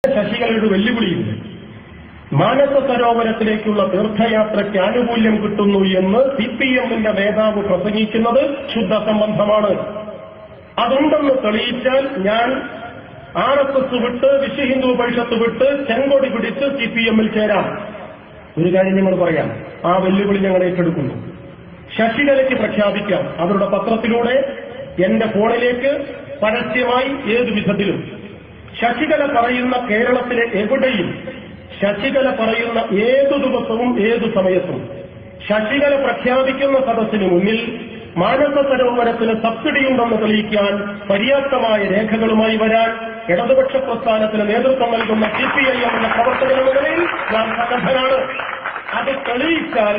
ശശികലയുടെ വെല്ലുവിളിയുണ്ട്. മാനസ സരോവരത്തിലേക്കുള്ള തീർത്ഥയാത്രയ്ക്ക് ആനുകൂല്യം കിട്ടുന്നു എന്ന് സിപിഎമ്മിന്റെ നേതാവ് പ്രസംഗിക്കുന്നത് ശുദ്ധ സംബന്ധമാണ്. അതുണ്ടെന്ന് തെളിയിച്ചാൽ ഞാൻ RSS വിട്ട് വിശ്വ ഹിന്ദു പരിഷത്ത് വിട്ട് ചെങ്കൊടി പിടിച്ച് സിപിഎമ്മിൽ ചേരാം. ഒരു കാര്യം നിങ്ങൾ പറയാം, ആ വെല്ലുവിളി ഞങ്ങൾ ഏറ്റെടുക്കുന്നു. ശശികലയ്ക്ക് പ്രഖ്യാപിക്കാം, അവരുടെ പത്രത്തിലൂടെ എന്റെ ഫോണിലേക്ക് പരസ്യമായി ഏതു വിധത്തിലും ശശികല പറയുന്ന കേരളത്തിലെ എവിടെയും ശശികല പറയുന്ന ഏതു ദിവസവും ഏതു സമയത്തും ശശികല പ്രഖ്യാപിക്കുന്ന സദസ്സിന് മുന്നിൽ മാനസ സരോവരത്തിന് സബ്സിഡിയുണ്ടെന്ന് തെളിയിക്കാൻ പര്യാപ്തമായ രേഖകളുമായി വരാൻ ഇടതുപക്ഷ പ്രസ്ഥാനത്തിന് നേതൃത്വം നൽകുന്ന സിപിഐഎമ്മിന്റെ പ്രവർത്തകരുടെ നിലയിൽ ഞാൻ സന്നദ്ധനാണ്. അത് തെളിയിച്ചാൽ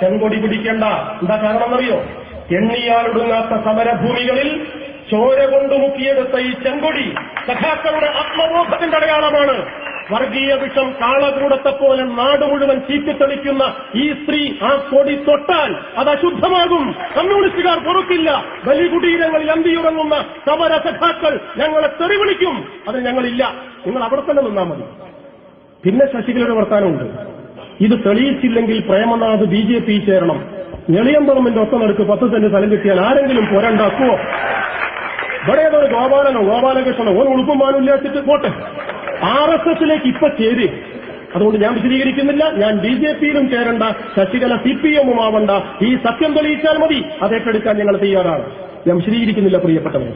ചെങ്കൊടി പിടിക്കേണ്ട. എന്താ കാരണമെന്നറിയോ? എണ്ണിയാലൊടുങ്ങാത്ത സമരഭൂമികളിൽ ചോര കൊണ്ട് മുക്കിയെടുത്ത ഈ ചെങ്കൊടി സഖാക്കളുടെ ആത്മബോധത്തിന്റെ അടയാളമാണ്. വർഗീയ വിഷം കാളകൂടത്തെപ്പോലെ നാട് മുഴുവൻ ചീറ്റിത്തെളിക്കുന്ന ഈ സ്ത്രീ ആ കൊടി തൊട്ടാൽ അത് അശുദ്ധമാകും. കമ്മ്യൂണിസ്റ്റുകാർ പൊറുക്കില്ല. ബലികുടീരങ്ങളിൽ അന്തിയുറങ്ങുന്ന സമര സഖാക്കൾ ഞങ്ങളെ തെറിവിളിക്കും. അത് ഞങ്ങളില്ല. നിങ്ങൾ അവിടെ തന്നെ നിന്നാൽ മതി. പിന്നെ ശശികലയുടെ വർത്താനമുണ്ട്. ഇത് തെളിയിച്ചില്ലെങ്കിൽ പ്രേമനാഥ് BJP ചേരണം. ഞെളിയമ്പറമ്പിന്റെ ഒത്ത നടുക്ക് 10 സെന്റ് സ്ഥലം കിട്ടിയാൽ ആരെങ്കിലും പോരണ്ടാക്കുവോ? ഇവിടെ ഏതൊരു ഗോപാലകൃഷ്ണനോ ഒരു ഉളുപ്പുമാനില്ലാച്ചിട്ട് പോട്ടെ. RSSലേക്ക് ഇപ്പൊ ചേര്. അതുകൊണ്ട് ഞാൻ വിശദീകരിക്കുന്നില്ല. ഞാൻ BJPയിലും ചേരണ്ട, ശശികല CPM ആവണ്ട. ഈ സത്യം തെളിയിച്ചാൽ മതി. അതേറ്റെടുക്കാൻ ഞങ്ങൾ തയ്യാറാണ്. ഞാൻ വിശദീകരിക്കുന്നില്ല പ്രിയപ്പെട്ടവരെ.